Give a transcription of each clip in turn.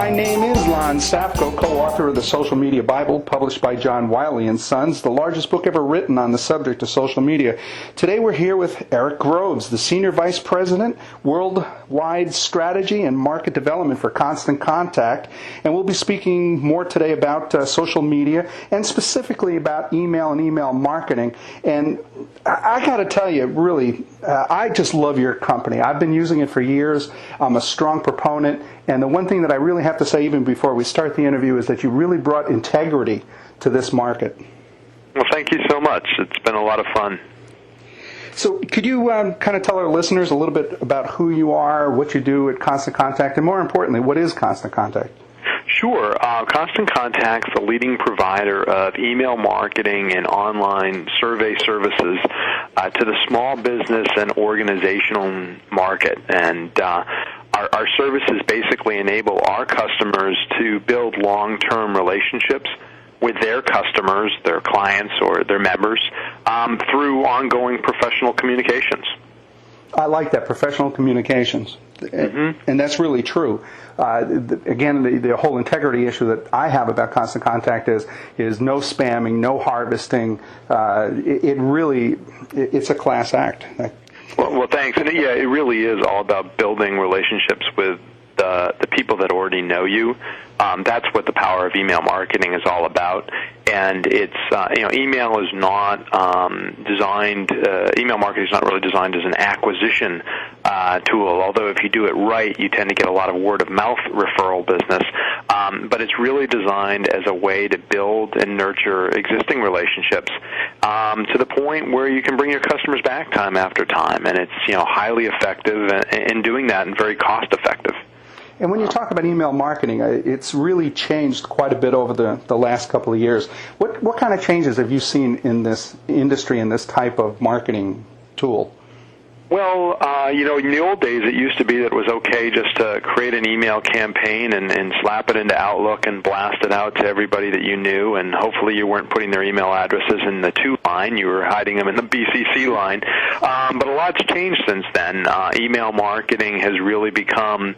My name is Lon Safko, co-author of the Social Media Bible, published by John Wiley & Sons, the largest book ever written on the subject of social media. Today we're here with Eric Groves, the Senior Vice President, Worldwide Strategy and Market Development for Constant Contact, and we'll be speaking more today about social media and specifically about email and email marketing. And I got to tell you, really, I just love your company. I've been using it for years. I'm a strong proponent. And the one thing that I really have to say even before we start the interview is that you really brought integrity to this market. Well, thank you so much. It's been a lot of fun. So could you kind of tell our listeners a little bit about who you are, what you do at Constant Contact, and more importantly, what is Constant Contact? Sure. Constant Contact's the leading provider of email marketing and online survey services to the small business and organizational market. And our services basically enable our customers to build long-term relationships with their customers, their clients, or their members through ongoing professional communications. I like that, professional communications. Mm-hmm. And that's really true. Again, the whole integrity issue that I have about Constant Contact is no spamming, no harvesting. It's a class act. Well, thanks. And yeah, it really is all about building relationships with the people that already know you. That's what the power of email marketing is all about. And it's email is not designed. Email marketing is not really designed as an acquisition tool. Although if you do it right, you tend to get a lot of word of mouth referral business. But it's really designed as a way to build and nurture existing relationships to the point where you can bring your customers back time after time. And it's highly effective in doing that and very cost effective. And when you talk about email marketing, it's really changed quite a bit over the last couple of years. What kind of changes have you seen in this industry and this type of marketing tool? Well, in the old days, it used to be that it was okay just to create an email campaign and slap it into Outlook and blast it out to everybody that you knew, and hopefully you weren't putting their email addresses in the to line. You were hiding them in the BCC line. But a lot's changed since then. Email marketing has really become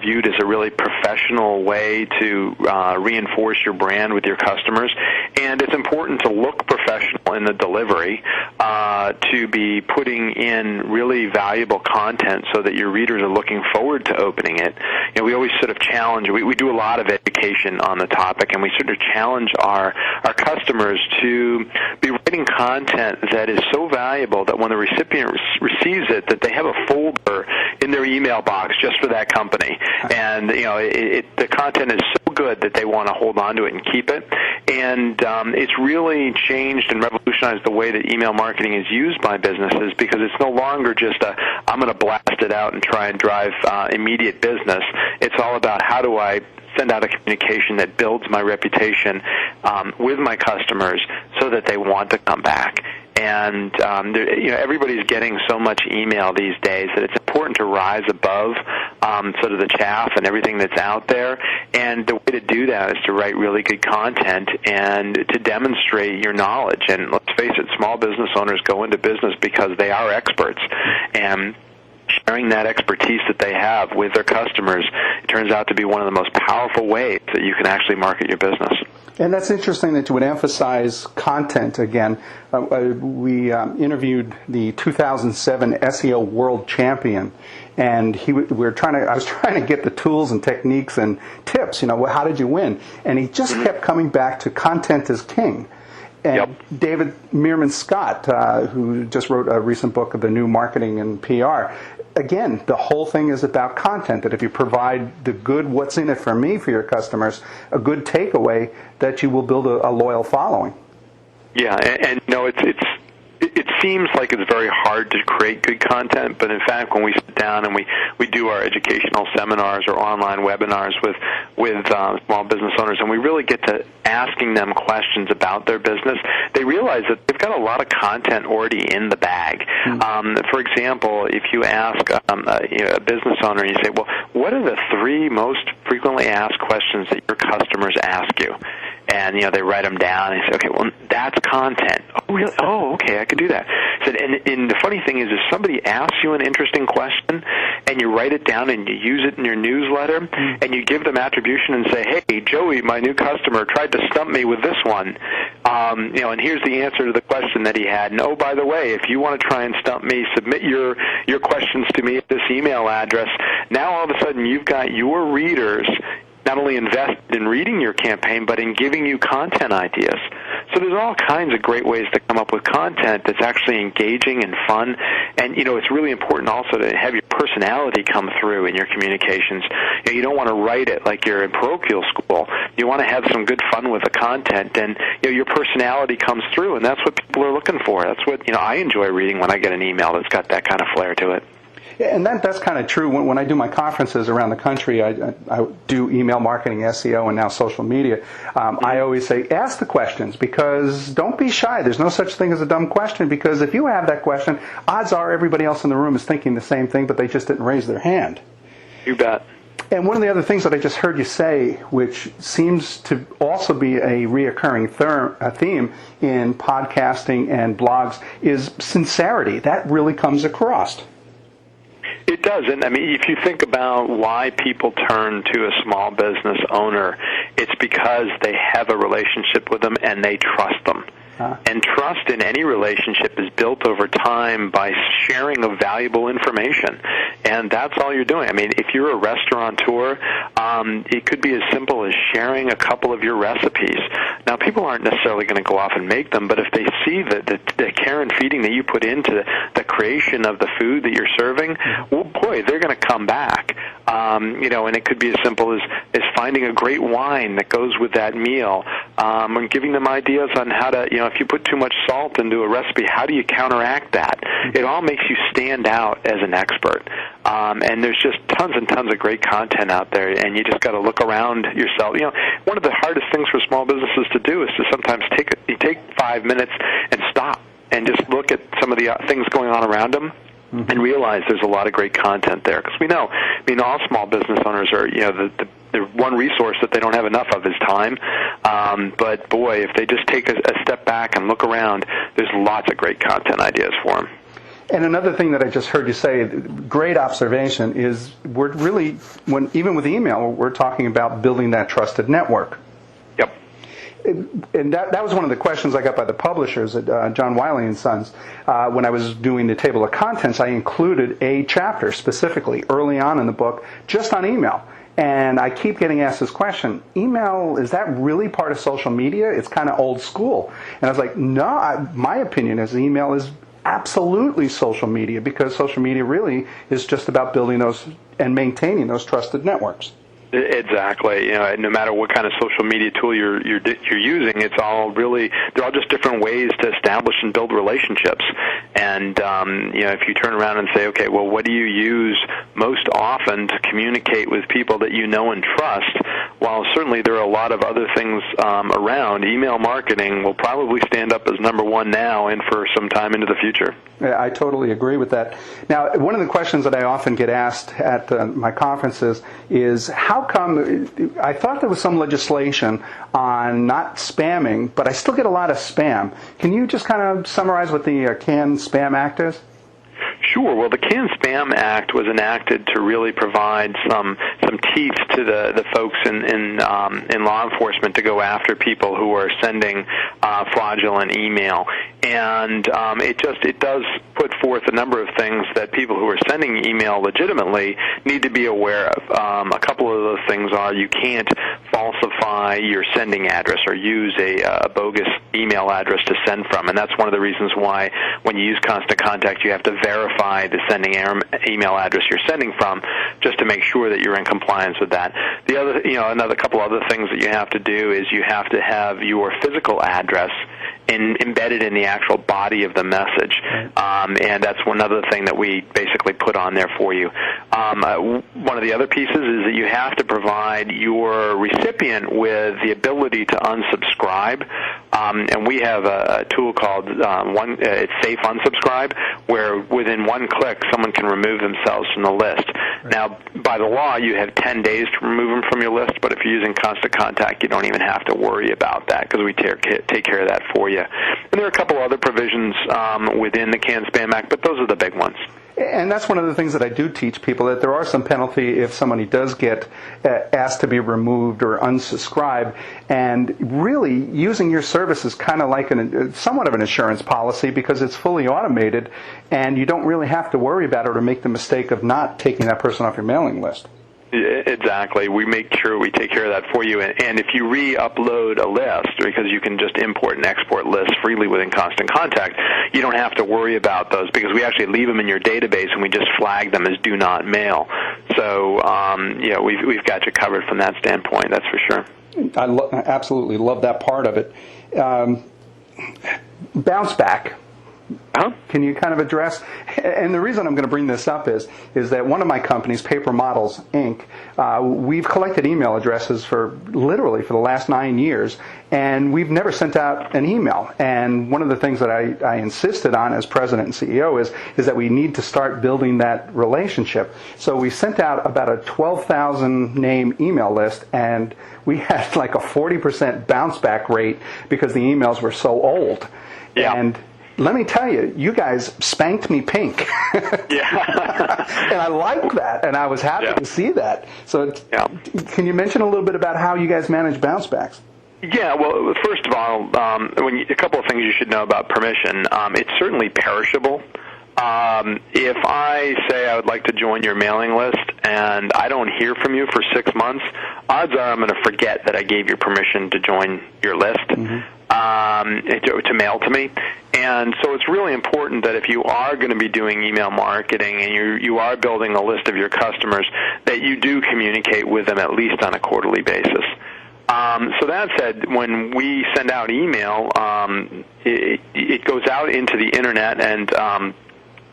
viewed as a really professional way to reinforce your brand with your customers, and it's important to look professional in the delivery, to be putting in really valuable content so that your readers are looking forward to opening it. We always sort of challenge, we do a lot of education on the topic, and we sort of challenge our customers to be writing content that is so valuable that when the recipient receives it, that they have a folder in their email box just for that company. And, the content is so good that they want to hold on to it and keep it. And it's really changed and revolutionized the way that email marketing is used by businesses, because it's no longer just I'm going to blast it out and try and drive immediate business. It's all about how do I send out a communication that builds my reputation with my customers so that they want to come back. And everybody's getting so much email these days that it's important to rise above sort of the chaff and everything that's out there. And the way to do that is to write really good content and to demonstrate your knowledge. And let's face it, small business owners go into business because they are experts. And sharing that expertise that they have with their customers, it turns out to be one of the most powerful ways that you can actually market your business. And that's interesting that you would emphasize content again. We interviewed the 2007 SEO World Champion, and I was trying to get the tools and techniques and tips. How did you win? And he just kept coming back to content is king. And yep. David Meerman Scott, who just wrote a recent book of the new marketing and PR, again, the whole thing is about content, that if you provide the good what's in it for me for your customers, a good takeaway, that you will build a loyal following. Yeah, and it seems like it's very hard to create good content, but in fact, when we sit down and we do our educational seminars or online webinars with small business owners, and we really get to asking them questions about their business, they realize that they've got a lot of content already in the bag. Mm-hmm. For example, if you ask a business owner, and you say, well, what are the 3 most frequently asked questions that your customers ask you? And, they write them down, and they say, okay, well, that's content. Oh, really? Oh, okay, I could do that. And the funny thing is, if somebody asks you an interesting question, and you write it down and you use it in your newsletter, and you give them attribution and say, hey, Joey, my new customer, tried to stump me with this one, and here's the answer to the question that he had. And, oh, by the way, if you want to try and stump me, submit your questions to me at this email address. Now all of a sudden you've got your readers not only invested in reading your campaign, but in giving you content ideas. So there's all kinds of great ways to come up with content that's actually engaging and fun. And, it's really important also to have your personality come through in your communications. You don't want to write it like you're in parochial school. You want to have some good fun with the content, and, your personality comes through, and that's what people are looking for. That's what, I enjoy reading when I get an email that's got that kind of flair to it. Yeah, and that's kind of true. When I do my conferences around the country, I do email marketing, SEO, and now social media. I always say, ask the questions, because don't be shy. There's no such thing as a dumb question, because if you have that question, odds are everybody else in the room is thinking the same thing, but they just didn't raise their hand. You bet. And one of the other things that I just heard you say, which seems to also be a reoccurring theme in podcasting and blogs, is sincerity. That really comes across. It does, and if you think about why people turn to a small business owner, it's because they have a relationship with them and they trust them. And trust in any relationship is built over time by sharing of valuable information. And that's all you're doing. If you're a restaurateur, it could be as simple as sharing a couple of your recipes. Now, people aren't necessarily going to go off and make them, but if they see the care and feeding that you put into the creation of the food that you're serving, well, boy, they're going to come back. And it could be as simple as finding a great wine that goes with that meal, and giving them ideas on how to, if you put too much salt into a recipe, how do you counteract that? It all makes you stand out as an expert. And there's just tons and tons of great content out there, and you just got to look around yourself. One of the hardest things for small businesses to do is to sometimes take 5 minutes and stop and just look at some of the things going on around them. And realize there's a lot of great content there, because we know, all small business owners are, the one resource that they don't have enough of is time. But boy, if they just take a step back and look around, there's lots of great content ideas for them. And another thing that I just heard you say, great observation, is we're really, even with email, we're talking about building that trusted network. Yep. And that was one of the questions I got by the publishers at John Wiley & Sons. When I was doing the table of contents, I included a chapter specifically early on in the book just on email. And I keep getting asked this question, email, is that really part of social media? It's kind of old school. And I was like, no, my opinion is email is absolutely social media, because social media really is just about building those and maintaining those trusted networks. Exactly. No matter what kind of social media tool you're using, they're all just different ways to establish and build relationships. And if you turn around and say, okay, well, what do you use most often to communicate with people that you know and trust? While certainly there are a lot of other things around, email marketing will probably stand up as number one now and for some time into the future. Yeah, I totally agree with that. Now, one of the questions that I often get asked at my conferences is, how come, I thought there was some legislation on not spamming, but I still get a lot of spam. Can you just kind of summarize what the Can-Spam Act is? Sure. Well, the Can-Spam Act was enacted to really provide some teeth to the folks in law enforcement to go after people who are sending fraudulent email. And it does put forth a number of things that people who are sending email legitimately need to be aware of. A couple of those things are, you can't falsify your sending address or use a bogus email address to send from. And that's one of the reasons why when you use Constant Contact, you have to verify the sending email address you're sending from, just to make sure that you're in compliance with that. The other, another couple other things that you have to do is you have to have your physical address embedded in the actual body of the message, and that's one other thing that we basically put on there for you. One of the other pieces is that you have to provide your recipient with the ability to unsubscribe, and we have a tool called it's Safe Unsubscribe, where within one click someone can remove themselves from the list. Right. Now, by the law, you have 10 days to remove them from your list, but if you're using Constant Contact, you don't even have to worry about that, because we take care of that for you. And there are a couple other provisions within the Can-Spam Act, but those are the big ones. And that's one of the things that I do teach people, that there are some penalty if somebody does get asked to be removed or unsubscribed. And really, using your service is kind of like somewhat of an insurance policy, because it's fully automated, and you don't really have to worry about it or make the mistake of not taking that person off your mailing list. Exactly. We make sure we take care of that for you. And if you re-upload a list, because you can just import and export lists freely within Constant Contact, you don't have to worry about those, because we actually leave them in your database and we just flag them as do not mail. So, we've got you covered from that standpoint, that's for sure. I absolutely love that part of it. Bounce back. Huh? Can you kind of address, and the reason I'm going to bring this up is that one of my companies, Paper Models, Inc., we've collected email addresses for the last 9 years, and we've never sent out an email. And one of the things that I insisted on as president and CEO is that we need to start building that relationship. So we sent out about a 12,000 name email list, and we had like a 40% bounce back rate because the emails were so old. Yeah. And let me tell you, you guys spanked me pink. Yeah. And I like that, and I was happy to see that. So can you mention a little bit about how you guys manage bounce backs? Yeah, well, first of all, a couple of things you should know about permission. It's certainly perishable. If I say I would like to join your mailing list and I don't hear from you for 6 months, odds are I'm going to forget that I gave you permission to join your list, to mail to me. And so it's really important that if you are going to be doing email marketing and you are building a list of your customers, that you do communicate with them at least on a quarterly basis. So that said, when we send out email, it goes out into the Internet and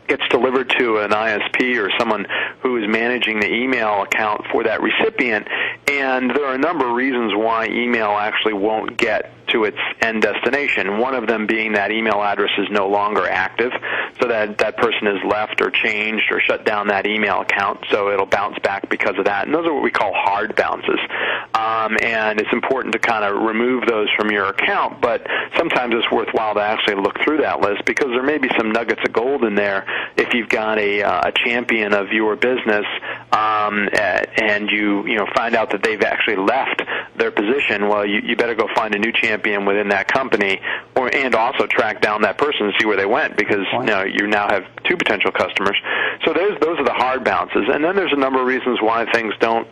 gets delivered to an ISP or someone who is managing the email account for that recipient. And there are a number of reasons why email actually won't get to its end destination. One of them being that email address is no longer active, so that person has left or changed or shut down that email account, so it'll bounce back because of that. And those are what we call hard bounces. And it's important to kind of remove those from your account, but sometimes it's worthwhile to actually look through that list, because there may be some nuggets of gold in there if you've got a champion of your business and you find out that they've actually left their position. Well, you better go find a new champion within that company, and also track down that person and see where they went, because you now have two potential customers. So those are the hard bounces, and then there's a number of reasons why things don't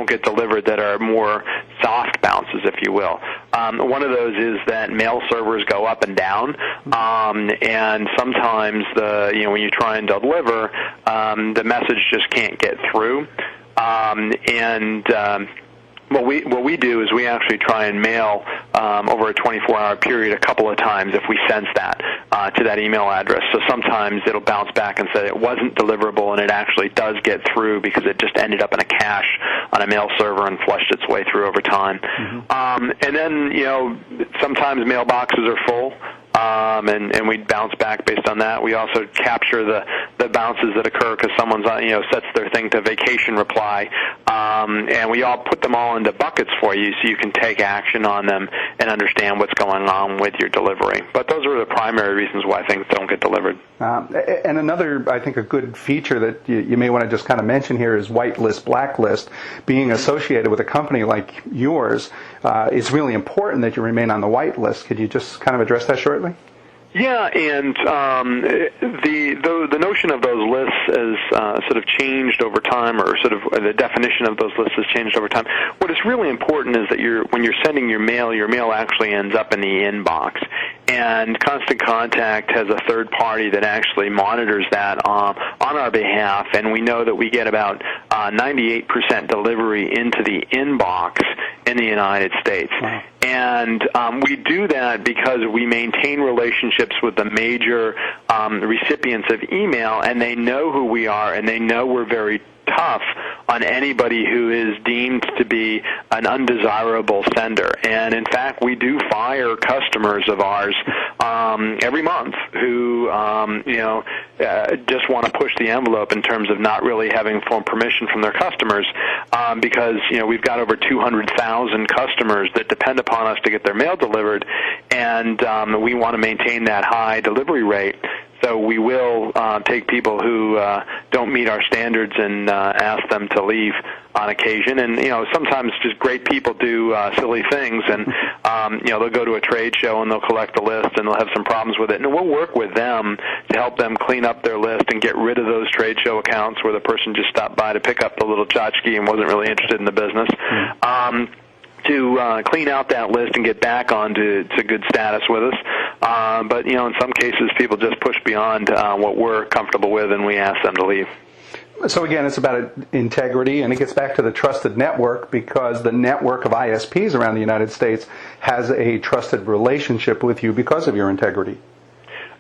get delivered that are more soft bounces, if you will. One of those is that mail servers go up and down, and sometimes when you try and deliver, the message just can't get through, What we do is we actually try and mail over a 24-hour period a couple of times if we sense that to that email address. So sometimes it'll bounce back and say it wasn't deliverable, and it actually does get through because it just ended up in a cache on a mail server and flushed its way through over time. And then sometimes mailboxes are full. And we bounce back based on that. We also capture the bounces that occur because someone's sets their thing to vacation reply, and we all put them all into buckets for you so you can take action on them and understand what's going on with your delivery. But those are the primary reasons why things don't get delivered. And another, I think, a good feature that you may want to just kind of mention here is whitelist, blacklist. Being associated with a company like yours, it's really important that you remain on the whitelist. Could you just kind of address that shortly? Yeah, and the notion of those lists has sort of changed over time, or sort of the definition of those lists has changed over time. What is really important is that when you're sending your mail actually ends up in the inbox. And Constant Contact has a third party that actually monitors that on our behalf, and we know that we get about 98% delivery into the inbox in the United States. Wow. And we do that because we maintain relationships with the major recipients of email, and they know who we are, and they know we're very tough on anybody who is deemed to be an undesirable sender. And in fact, we do fire customers of ours every month who just want to push the envelope in terms of not really having full permission from their customers, because we've got over 200,000 customers that depend upon us to get their mail delivered, and we want to maintain that high delivery rate. So we will take people who don't meet our standards and ask them to leave on occasion. And, sometimes just great people do silly things, and, they'll go to a trade show and they'll collect a list and they'll have some problems with it. And we'll work with them to help them clean up their list and get rid of those trade show accounts where the person just stopped by to pick up the little tchotchke and wasn't really interested in the business. To clean out that list and get back onto good status with us. But, in some cases, people just push beyond what we're comfortable with, and we ask them to leave. So again, it's about integrity, and it gets back to the trusted network, because the network of ISPs around the United States has a trusted relationship with you because of your integrity.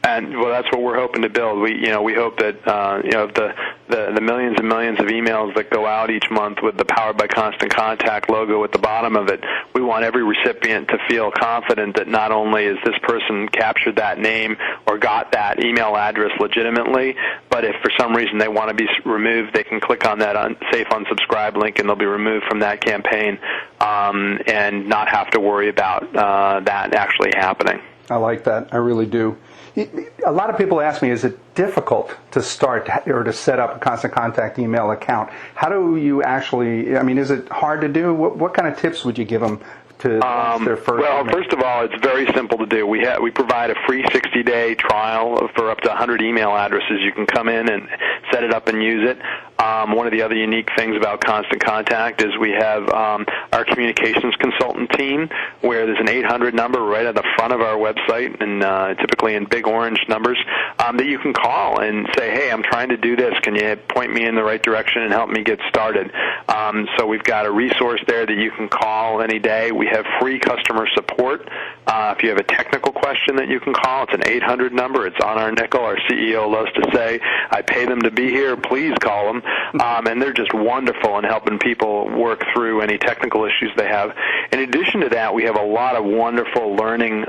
And that's what we're hoping to build. We hope that the millions and millions of emails that go out each month with the Powered by Constant Contact logo at the bottom of it, we want every recipient to feel confident that not only is this person captured that name or got that email address legitimately, but if for some reason they want to be removed, they can click on that safe unsubscribe link and they'll be removed from that campaign and not have to worry about that actually happening. I like that. I really do. A lot of people ask me, is it difficult to start or to set up a Constant Contact email account? How do you actually, is it hard to do? What kind of tips would you give them to launch their first email? First of all, it's very simple to do. We provide a free 60-day trial for up to 100 email addresses. You can come in and set it up and use it. One of the other unique things about Constant Contact is we have our communications consultant team, where there's an 800 number right at the front of our website, and typically in big orange numbers, that you can call and say, hey, I'm trying to do this. Can you point me in the right direction and help me get started? So we've got a resource there that you can call any day. We have free customer support. If you have a technical question that you can call, it's an 800 number. It's on our nickel. Our CEO loves to say, I pay them to be here. Please call them. And they're just wonderful in helping people work through any technical issues they have. In addition to that, we have a lot of wonderful learning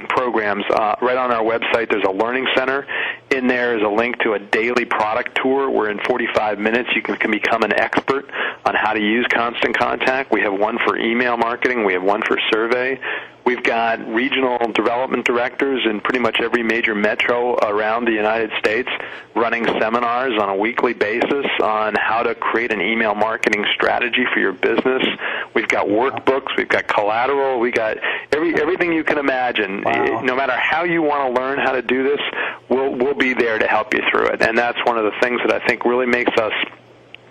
programs. Right on our website, there's a learning center. In there is a link to a daily product tour where in 45 minutes you can become an expert on how to use Constant Contact. We have one for email marketing. We have one for survey. We've got regional development directors in pretty much every major metro around the United States running seminars on a weekly basis on how to create an email marketing strategy for your business. We've got workbooks. We've got collateral. We got everything you can imagine. Wow. No matter how you want to learn how to do this, we'll be there to help you through it. And that's one of the things that I think really makes us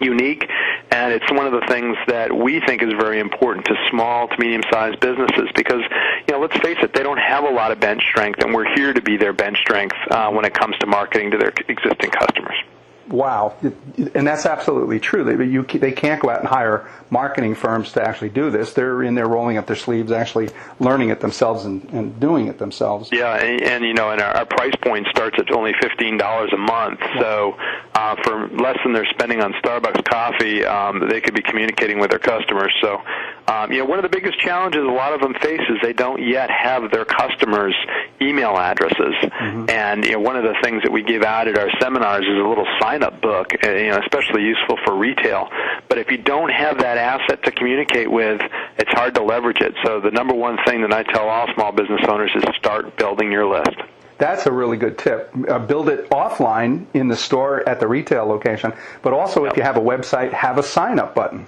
unique, and it's one of the things that we think is very important to small to medium-sized businesses because, let's face it, they don't have a lot of bench strength, and we're here to be their bench strength when it comes to marketing to their existing customers. Wow. And that's absolutely true. They can't go out and hire marketing firms to actually do this. They're in there rolling up their sleeves, actually learning it themselves and doing it themselves. Yeah, and our price point starts at only $15 a month. So for less than they're spending on Starbucks coffee, they could be communicating with their customers. So, one of the biggest challenges a lot of them face is they don't yet have their customers' email addresses. Mm-hmm. And, one of the things that we give out at our seminars is a little sign-up book, especially useful for retail. But if you don't have that asset to communicate with, it's hard to leverage it. So the number one thing that I tell all small business owners is start building your list. That's a really good tip. Build it offline in the store at the retail location, but also if you have a website, have a sign-up button.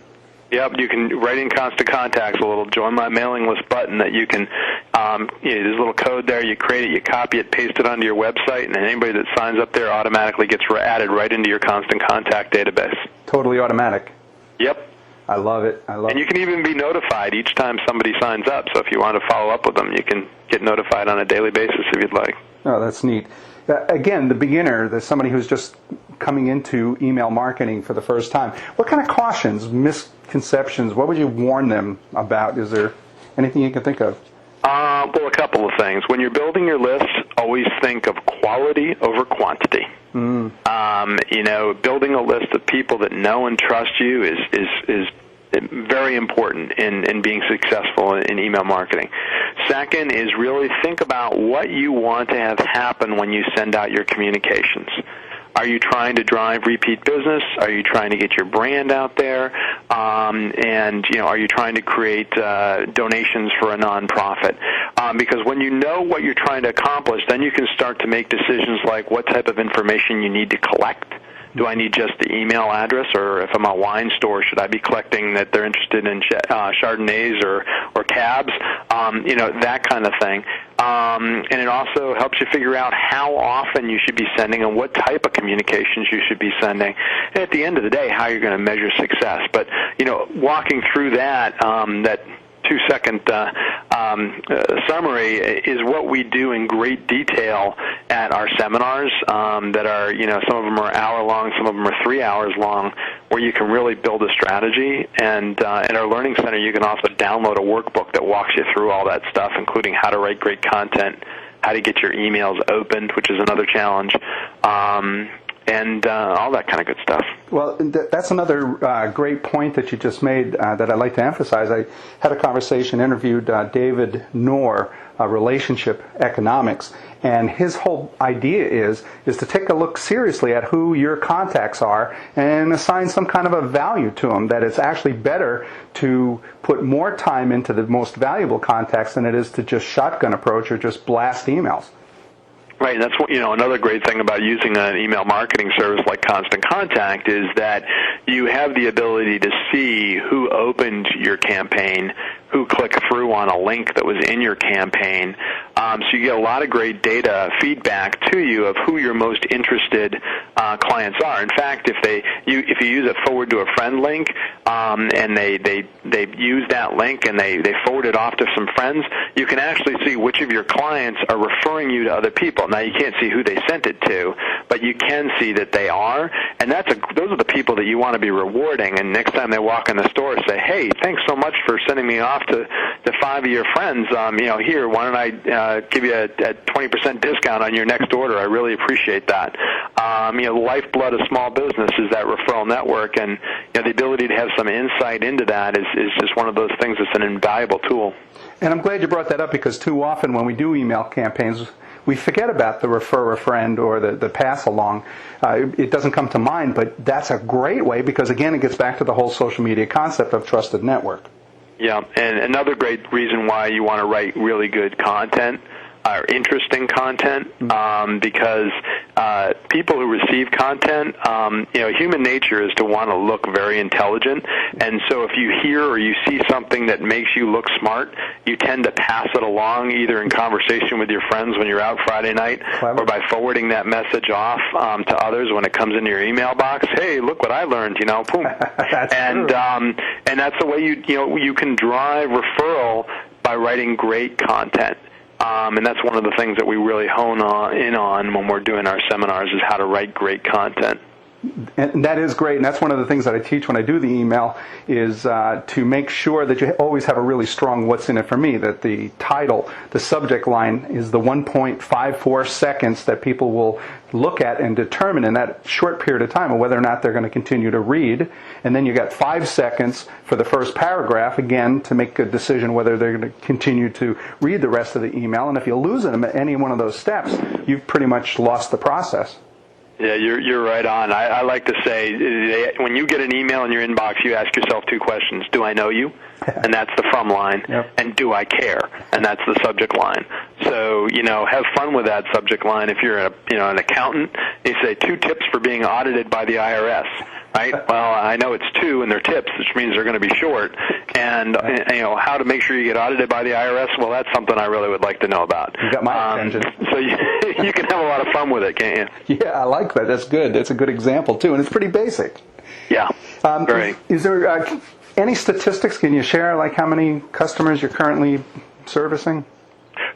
Yep, you can write in Constant Contacts a little join my mailing list button that you can, there's a little code there, you create it, you copy it, paste it onto your website, and anybody that signs up there automatically gets added right into your Constant Contact database. Totally automatic. Yep. I love it. And you can even be notified each time somebody signs up, so if you want to follow up with them, you can get notified on a daily basis if you'd like. Oh, that's neat. Again, the beginner, somebody who's just coming into email marketing for the first time, what kind of cautions, misconceptions, what would you warn them about? Is there anything you can think of? Well, a couple of things. When you're building your list, always think of quality over quantity. Building a list of people that know and trust you is very important in being successful in email marketing. Second is really think about what you want to have happen when you send out your communications. Are you trying to drive repeat business? Are you trying to get your brand out there? And are you trying to create donations for a nonprofit? because when you know what you're trying to accomplish, then you can start to make decisions like what type of information you need to collect. Do I need just the email address, or if I'm a wine store, should I be collecting that they're interested in Chardonnays or Cabs, that kind of thing. And it also helps you figure out how often you should be sending and what type of communications you should be sending. And at the end of the day, how you're going to measure success. But, walking through that 2-second summary is what we do in great detail at our seminars that are, some of them are hour-long, some of them are 3 hours long, where you can really build a strategy. And in our Learning Center, you can also download a workbook that walks you through all that stuff, including how to write great content, how to get your emails opened, which is another challenge, and all that kind of good stuff. Well, that's another great point that you just made that I'd like to emphasize. I had a conversation, interviewed David Knorr, relationship economics, and his whole idea is to take a look seriously at who your contacts are and assign some kind of a value to them, that it's actually better to put more time into the most valuable contacts than it is to just shotgun approach or just blast emails. Right, and that's what, another great thing about using an email marketing service like Constant Contact is that you have the ability to see who opened your campaign, who clicked through on a link that was in your campaign. So you get a lot of great data feedback to you of who your most interested clients are. In fact, if you use a forward to a friend link and they use that link and they forward it off to some friends, you can actually see which of your clients are referring you to other people. Now, you can't see who they sent it to, but you can see that they are, and those are the people that you want to be rewarding. And next time they walk in the store, say, hey, thanks so much for sending me off to 5 of your friends. Here, why don't I give you a 20% discount on your next order? I really appreciate that. The lifeblood of small business is that referral network, and the ability to have some insight into that is just one of those things that's an invaluable tool. And I'm glad you brought that up, because too often when we do email campaigns, we forget about the refer a friend or the pass along. It doesn't come to mind, but that's a great way, because again, it gets back to the whole social media concept of trusted network. Yeah, and another great reason why you want to write really good content, or interesting content, because people who receive content, human nature is to want to look very intelligent, and so if you hear or you see something that makes you look smart, you tend to pass it along, either in conversation with your friends when you're out Friday night, Clever. Or by forwarding that message off to others when it comes into your email box. Hey, look what I learned, boom. And that's the way you can drive referral by writing great content. And that's one of the things that we really hone in on when we're doing our seminars, is how to write great content. And that is great, and that's one of the things that I teach when I do the email, is to make sure that you always have a really strong what's in it for me, that the title, the subject line is the 1.54 seconds that people will look at and determine in that short period of time whether or not they're going to continue to read. And then you got 5 seconds for the first paragraph, again, to make a decision whether they're going to continue to read the rest of the email. And if you lose them at any one of those steps, you've pretty much lost the process. Yeah, you're right on. I like to say, when you get an email in your inbox, you ask yourself 2 questions. Do I know you? And that's the from line. Yep. And do I care? And that's the subject line. So, have fun with that subject line. If you're an accountant, you say 2 tips for being audited by the IRS. Right? Well, I know it's 2 and they're tips, which means they're going to be short. And, how to make sure you get audited by the IRS, well, that's something I really would like to know about. You got my attention. So you can have a lot of fun with it, can't you? Yeah, I like that. That's good. That's a good example, too. And it's pretty basic. Yeah. Great. Is there any statistics? Can you share, like how many customers you're currently servicing?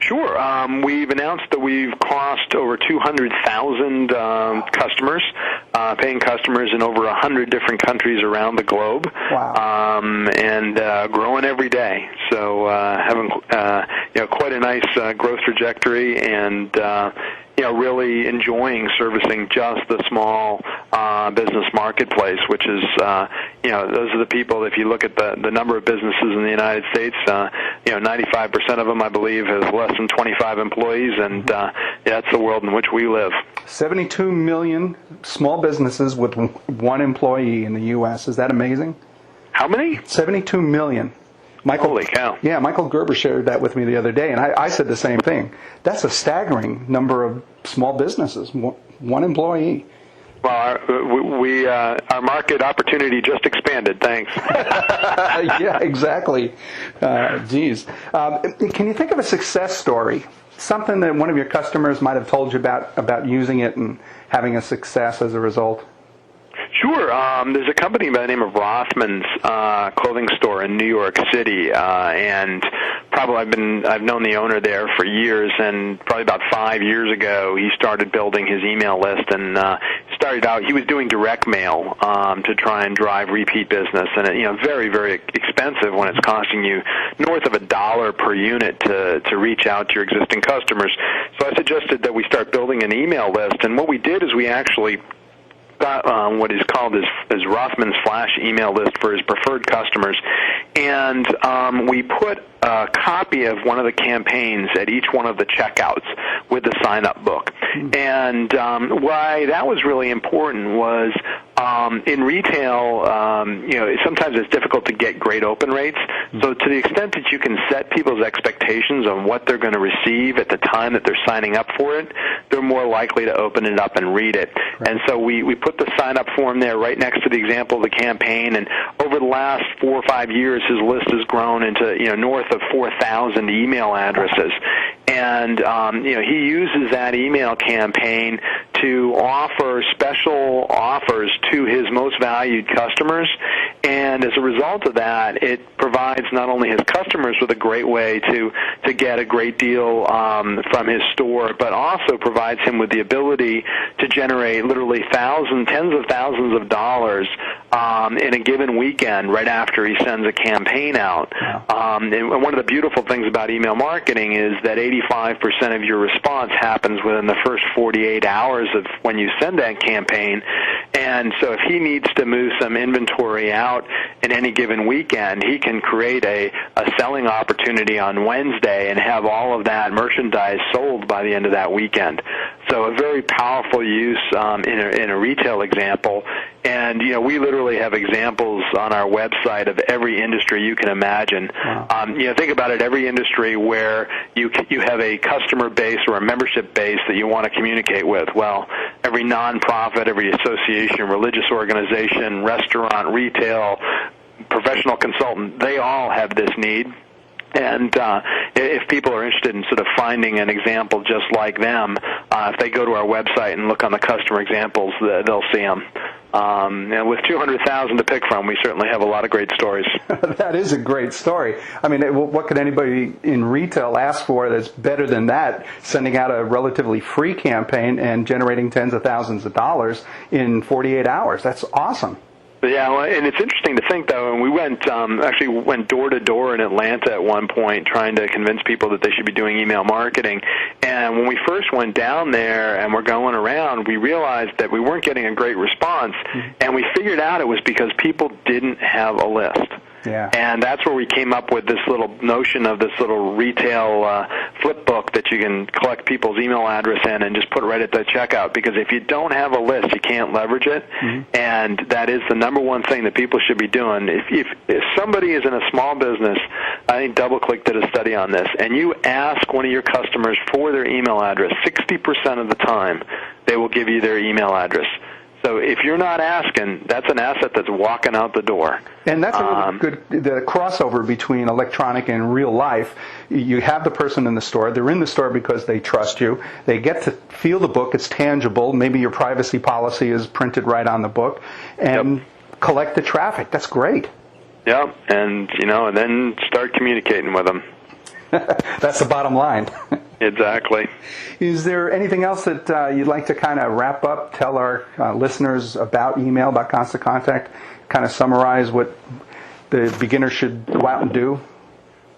Sure. We've announced that we've crossed over 200,000 customers, paying customers in over 100 different countries around the globe. Wow. And growing every day. So having quite a nice growth trajectory, and really enjoying servicing just the small business marketplace, which is, those are the people, if you look at the number of businesses in the United States, 95% of them, I believe, has less than 25 employees, and that's the world in which we live. 72 million small businesses with 1 employee in the U.S. Is that amazing? How many? 72 million. Holy cow. Yeah, Michael Gerber shared that with me the other day, and I said the same thing. That's a staggering number of small businesses, one employee. Well, our market opportunity just expanded. Thanks. Yeah, exactly. Geez. Can you think of a success story? Something that one of your customers might have told you about using it and having a success as a result? Sure. There's a company by the name of Rothman's clothing store in New York City, and I've known the owner there for years, and probably about 5 years ago he started building his email list, and started out, he was doing direct mail to try and drive repeat business, and very, very expensive when it's costing you north of $1 per unit to reach out to your existing customers. So I suggested that we start building an email list, and what we did is we actually got what is called his Rothman's Flash email list for his preferred customers, and we put a copy of one of the campaigns at each one of the checkouts with the sign-up book. And why that was really important was in retail, sometimes it's difficult to get great open rates. So to the extent that you can set people's expectations on what they're going to receive at the time that they're signing up for it, they're more likely to open it up and read it. Right. And so we put the sign-up form there right next to the example of the campaign, and over the last 4 or 5 years, his list has grown into north of 4,000 email addresses. And he uses that email campaign to offer special offers to his most valued customers, and as a result of that, it provides not only his customers with a great way to get a great deal from his store, but also provides him with the ability to generate literally tens of thousands of dollars in a given weekend right after he sends a campaign out. Wow. And one of the beautiful things about email marketing is that 85% of your response happens within the first 48 hours of when you send that campaign. And so if he needs to move some inventory out in any given weekend, he can create a selling opportunity on Wednesday and have all of that merchandise sold by the end of that weekend. So a very powerful use in a retail example. And, we literally have examples on our website of every industry you can imagine. Wow. Think about it, every industry where you have a customer base or a membership base that you want to communicate with. Well, every nonprofit, every association, religious organization, restaurant, retail, professional consultant, they all have this need. And if people are interested in sort of finding an example just like them, if they go to our website and look on the customer examples, they'll see them. And with 200,000 to pick from, we certainly have a lot of great stories. That is a great story. I mean, what could anybody in retail ask for that's better than that, sending out a relatively free campaign and generating tens of thousands of dollars in 48 hours? That's awesome. Yeah, well, and it's interesting to think, though, and we went door to door in Atlanta at one point trying to convince people that they should be doing email marketing. And when we first went down there and we're going around, we realized that we weren't getting a great response, and we figured out it was because people didn't have a list. Yeah. And that's where we came up with this little notion of this little retail flip book that you can collect people's email address in and just put right at the checkout. Because if you don't have a list, you can't leverage it. And that is the number one thing that people should be doing. If somebody is in a small business, I think DoubleClick did a study on this, and you ask one of your customers for their email address, 60% of the time they will give you their email address. So if you're not asking, that's an asset that's walking out the door. And that's a really good the crossover between electronic and real life. You have the person in the store. They're in the store because they trust you. They get to feel the book. It's tangible. Maybe your privacy policy is printed right on the book. And collect the traffic. That's great. Yep. And, and then start communicating with them. That's the bottom line. Exactly. Is there anything else that you'd like to kind of wrap up, tell our listeners about email, about Constant Contact, kind of summarize what the beginner should go out and do?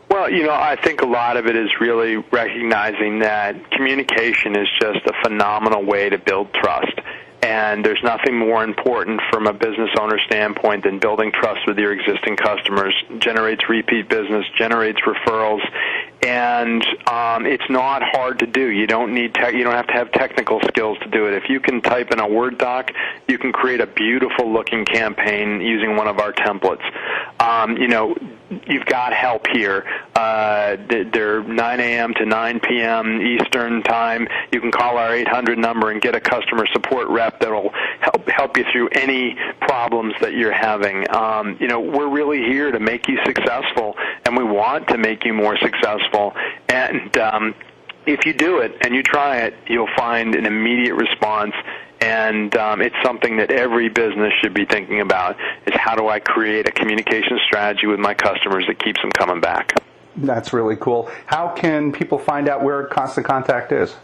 Well, I think a lot of it is really recognizing that communication is just a phenomenal way to build trust. And there's nothing more important from a business owner standpoint than building trust with your existing customers. Generates repeat business, generates referrals, and it's not hard to do. You don't have to have technical skills to do it. If you can type in a Word doc, you can create a beautiful looking campaign using one of our templates. You've got help here. They're 9 a.m. to 9 p.m. Eastern time. You can call our 800 number and get a customer support rep that'll help you through any problems that you're having. We're really here to make you successful, and we want to make you more successful. And if you do it and you try it, you'll find an immediate response. And it's something that every business should be thinking about, is how do I create a communication strategy with my customers that keeps them coming back. That's really cool. How can people find out where Constant Contact is?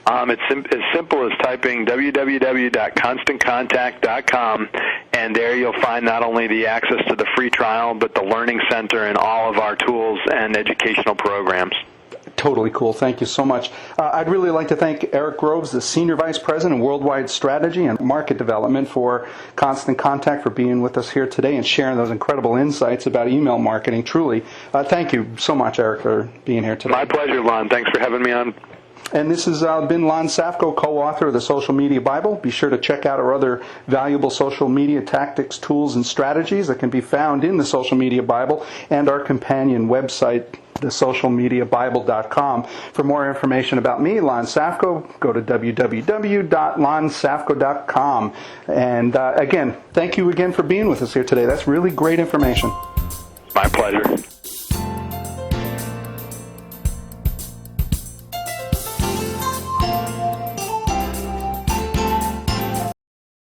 It's as simple as typing www.constantcontact.com, and there you'll find not only the access to the free trial, but the Learning Center and all of our tools and educational programs. Totally cool. Thank you so much. I'd really like to thank Eric Groves, the Senior Vice President of Worldwide Strategy and Market Development for Constant Contact, for being with us here today and sharing those incredible insights about email marketing. Truly, thank you so much, Eric, for being here today. My pleasure, Lon. Thanks for having me on. And this has been Lon Safko, co-author of the Social Media Bible. Be sure to check out our other valuable social media tactics, tools, and strategies that can be found in the Social Media Bible and our companion website, thesocialmediabible.com. For more information about me, Lon Safko, go to www.lonsafko.com. And again, thank you again for being with us here today. That's really great information. My pleasure.